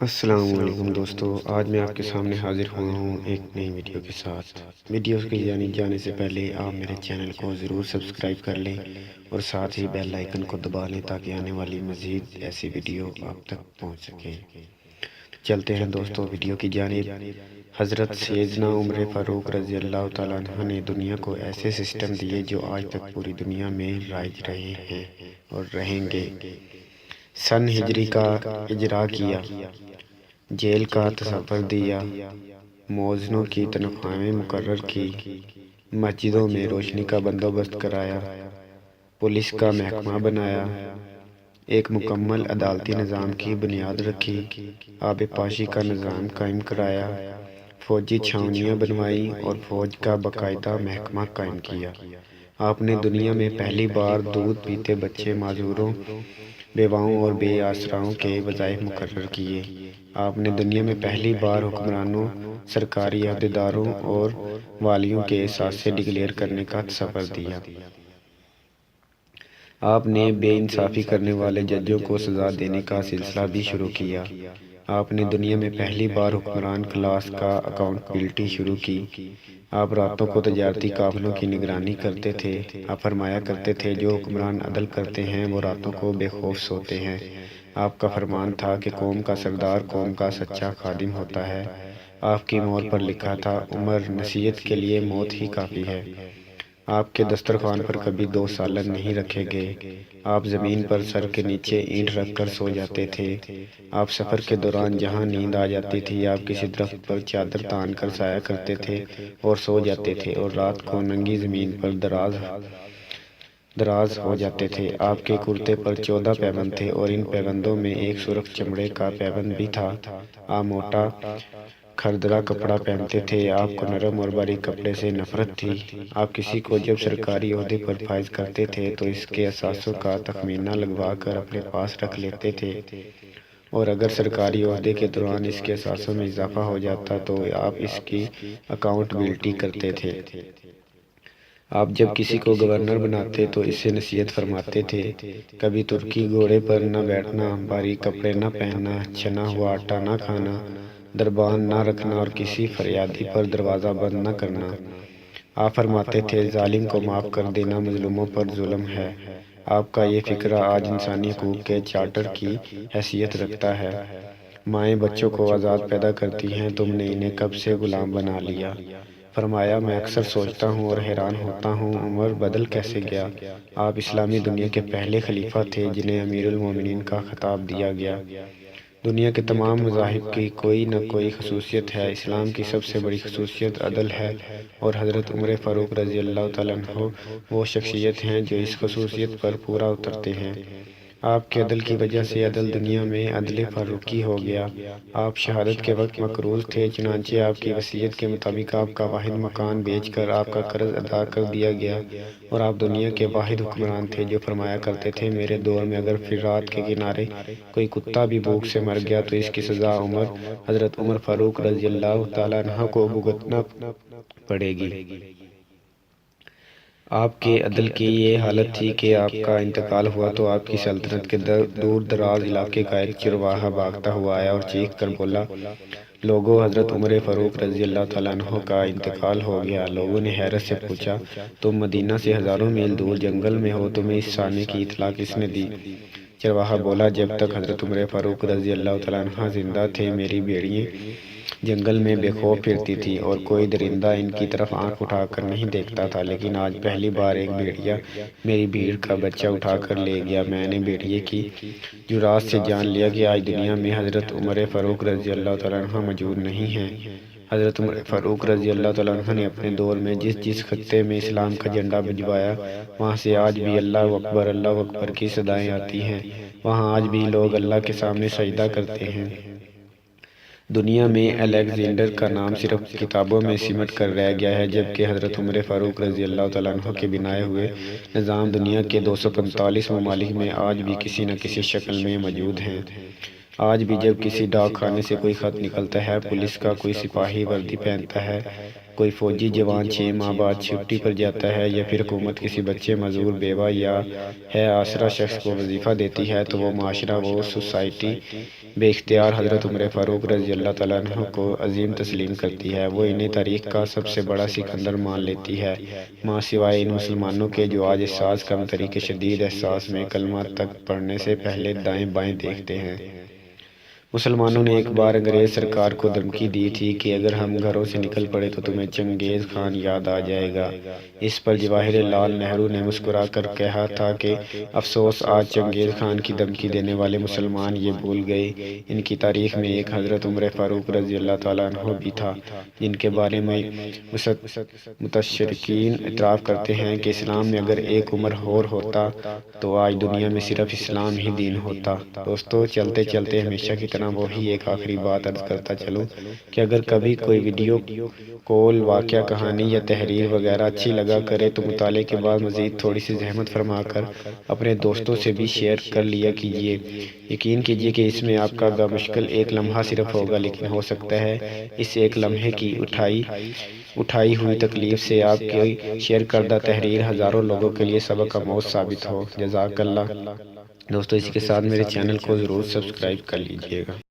السلام علیکم دوستو، آج میں آپ کے سامنے حاضر ہوا ہوں ایک نئی ویڈیو کے ساتھ۔ ویڈیو کی جانے سے پہلے آپ میرے چینل کو ضرور سبسکرائب کر لیں اور ساتھ ہی بیل آئیکن کو دبا لیں تاکہ آنے والی مزید ایسی ویڈیو آپ تک پہنچ سکیں۔ چلتے ہیں دوستو ویڈیو کی جانب۔ حضرت سیدنا عمر فاروق رضی اللہ تعالیٰ عنہ نے دنیا کو ایسے سسٹم دیے جو آج تک پوری دنیا میں رائج رہے ہیں اور رہیں گے۔ سن ہجری کا اجرا کیا، جیل کا تصور دیا، مؤذنوں کی تنخواہیں مقرر کی، مسجدوں میں روشنی کا بندوبست کرایا، پولیس کا محکمہ بنایا، ایک مکمل عدالتی نظام کی بنیاد رکھی، آب پاشی کا نظام قائم کرایا، فوجی چھاؤنیاں بنوائیں اور فوج کا باقاعدہ محکمہ قائم کیا۔ آپ نے دنیا میں پہلی بار دودھ پیتے بچے، معذوروں، بیواؤں اور بے آسراؤں کے وظائف مقرر کیے۔ آپ نے دنیا میں پہلی بار حکمرانوں، سرکاری عہدیداروں اور والیوں کے اثاثے ڈکلیئر کرنے کا تصور دیا۔ آپ نے بے انصافی کرنے والے ججوں کو سزا دینے کا سلسلہ بھی شروع کیا۔ آپ نے دنیا میں پہلی بار حکمران کلاس کا اکاؤنٹیبلٹی شروع کی۔ آپ راتوں کو تجارتی قافلوں کی نگرانی کرتے تھے۔ آپ فرمایا کرتے تھے جو حکمران عدل کرتے ہیں وہ راتوں کو بے خوف سوتے ہیں۔ آپ کا فرمان تھا کہ قوم کا سردار قوم کا سچا خادم ہوتا ہے۔ آپ کی مہر پر لکھا تھا عمر نصیحت کے لیے موت ہی کافی ہے۔ آپ کے دسترخوان پر کبھی دو سالن نہیں رکھے گئے۔ آپ زمین پر سر کے نیچے اینٹ رکھ کر سو جاتے تھے۔ آپ سفر کے دوران جہاں نیند آ جاتی تھی آپ کسی درخت پر چادر تان کر سایہ کرتے تھے اور سو جاتے تھے اور رات کو ننگی زمین پر دراز ہو جاتے تھے۔ آپ کے کرتے پر 14 پیبند تھے اور ان پیبندوں میں ایک سرخ چمڑے کا پیبند بھی تھا۔ آپ موٹا کھردرا کپڑا پہنتے تھے۔ آپ کو نرم اور باریک کپڑے سے نفرت تھی۔ آپ کسی کو جب سرکاری عہدے پر فائز کرتے تھے تو اس کے اثاثوں کا تخمینہ لگوا کر اپنے پاس رکھ لیتے تھے اور اگر سرکاری عہدے کے دوران اس کے اثاثوں میں اضافہ ہو جاتا تو آپ اس کی اکاؤنٹیبلٹی کرتے تھے۔ آپ جب کسی کو گورنر بناتے تو اس سے نصیحت فرماتے تھے، کبھی ترکی گھوڑے پر نہ بیٹھنا، باریک کپڑے نہ پہننا، چھنا ہوا آٹا نہ کھانا، دربان نہ رکھنا اور کسی فریادی پر دروازہ بند نہ کرنا۔ آپ فرماتے تھے ظالم کو معاف کر دینا مظلوموں پر ظلم ہے۔ آپ کا یہ فقرہ آج انسانی حقوق کے چارٹر کی حیثیت رکھتا ہے۔ مائیں بچوں کو آزاد پیدا کرتی ہیں، تم نے انہیں کب سے غلام بنا لیا۔ فرمایا میں اکثر سوچتا ہوں اور حیران ہوتا ہوں عمر بدل کیسے گیا۔ آپ اسلامی دنیا کے پہلے خلیفہ تھے جنہیں امیر المومنین کا خطاب دیا گیا۔ دنیا کے تمام مذاہب کی کوئی نہ کوئی خصوصیت ہے، اسلام کی سب سے بڑی خصوصیت عدل ہے اور حضرت عمر فاروق رضی اللہ تعالیٰ عنہ وہ شخصیت ہیں جو اس خصوصیت پر پورا اترتے ہیں۔ آپ کے عدل کی وجہ سے عدل دنیا میں عدل فاروقی ہو گیا۔ آپ شہادت کے وقت مقروض تھے، چنانچہ آپ کی وصیت کے مطابق آپ کا واحد مکان بیچ کر آپ کا قرض ادا کر دیا گیا اور آپ دنیا کے واحد حکمران تھے جو فرمایا کرتے تھے میرے دور میں اگر فرات کے کنارے کوئی کتا بھی بھوک سے مر گیا تو اس کی سزا حضرت عمر فاروق رضی اللہ تعالیٰ عنہ کو بھگتنا پڑے گی۔ آپ کے عدل کی یہ حالت تھی کہ آپ کا انتقال ہوا تو آپ کی سلطنت کے دور دراز علاقے کا ایک چرواہا بھاگتا ہوا آیا اور چیخ کر بولا، لوگوں حضرت عمر فاروق رضی اللہ تعالیٰ عنہ کا انتقال ہو گیا۔ لوگوں نے حیرت سے پوچھا، تم مدینہ سے ہزاروں میل دور جنگل میں ہو، تمہیں اس سامنے کی اطلاع کس نے دی؟ چرواہا بولا، جب تک حضرت عمر فاروق رضی اللہ تعالیٰ عنہ زندہ تھے میری بھیڑییں جنگل میں بے خوف پھرتی تھی اور کوئی درندہ ان کی طرف آنکھ اٹھا کر نہیں دیکھتا تھا، لیکن آج پہلی بار ایک بھیڑیا میری بھیڑ کا بچہ اٹھا کر لے گیا۔ میں نے بھیڑیے کی جرات سے جان لیا کہ آج دنیا میں حضرت عمر فاروق رضی اللہ تعالیٰ عنہ موجود نہیں ہیں۔ حضرت عمر فاروق رضی اللہ تعالیٰ عنہ نے اپنے دور میں جس خطے میں اسلام کا جھنڈا بھجوایا وہاں سے آج بھی اللہ اکبر کی صدائیں آتی ہیں، وہاں آج بھی لوگ اللہ کے سامنے سجدہ کرتے ہیں۔ دنیا میں الیگزینڈر کا نام صرف کتابوں میں سمٹ کر رہ گیا ہے، جبکہ حضرت عمر فاروق رضی اللہ تعالیٰ عنہ کے بنائے ہوئے نظام دنیا کے 245 ممالک میں آج بھی کسی نہ کسی شکل میں موجود ہیں۔ آج بھی جب کسی ڈاک خانے سے کوئی خط نکلتا ہے، پولیس کا کوئی سپاہی وردی پہنتا ہے، کوئی فوجی جوان 6 ماہ بعد چھٹی پر جاتا ہے، یا پھر حکومت کسی بچے، معذور، بیوہ یا ہے آسرا شخص کو وظیفہ دیتی ہے، تو وہ معاشرہ، وہ سوسائٹی بے اختیار حضرت عمر فاروق رضی اللہ تعالیٰ عنہ کو عظیم تسلیم کرتی ہے۔ وہ انہیں تاریخ کا سب سے بڑا سکندر مان لیتی ہے، ماں سوائے ان مسلمانوں کے جو آج احساس کمتری کے شدید احساس میں کلمہ تک پڑھنے سے پہلے دائیں بائیں دیکھتے ہیں۔ مسلمانوں نے ایک بار انگریز سرکار کو دھمکی دی تھی کہ اگر ہم گھروں سے نکل پڑے تو تمہیں چنگیز خان یاد آ جائے گا۔ اس پر جواہر لال نہرو نے مسکرا کر کہا تھا کہ افسوس، آج چنگیز خان کی دھمکی دینے والے مسلمان یہ بھول گئے، ان کی تاریخ میں ایک حضرت عمر فاروق رضی اللہ تعالیٰ عنہ بھی تھا، جن کے بارے میں مستشرقین اعتراف کرتے ہیں کہ اسلام میں اگر ایک عمر اور ہوتا تو آج دنیا میں صرف اسلام ہی دین ہوتا۔ دوستو، چلتے چلتے ہمیشہ کی طرح وہی ایک آخری بات عرض کرتا چلوں کہ اگر کبھی کوئی ویڈیو کال، واقعہ، کہانی یا تحریر وغیرہ اچھی لگا کرے تو مطالعے کے بعد مزید تھوڑی سی زحمت فرما کر اپنے دوستوں سے بھی شیئر کر لیا کیجیے۔ یقین کیجیے کہ اس میں آپ کا بمشکل ایک لمحہ صرف ہوگا، لیکن ہو سکتا ہے اس ایک لمحے کی اٹھائی ہوئی تکلیف سے آپ کی شیئر کردہ تحریر ہزاروں لوگوں کے لیے سبق آموز ثابت ہو۔ جزاک اللہ۔ دوستو، اسی کے ساتھ میرے چینل کو ضرور سبسکرائب کر لیجیے گا۔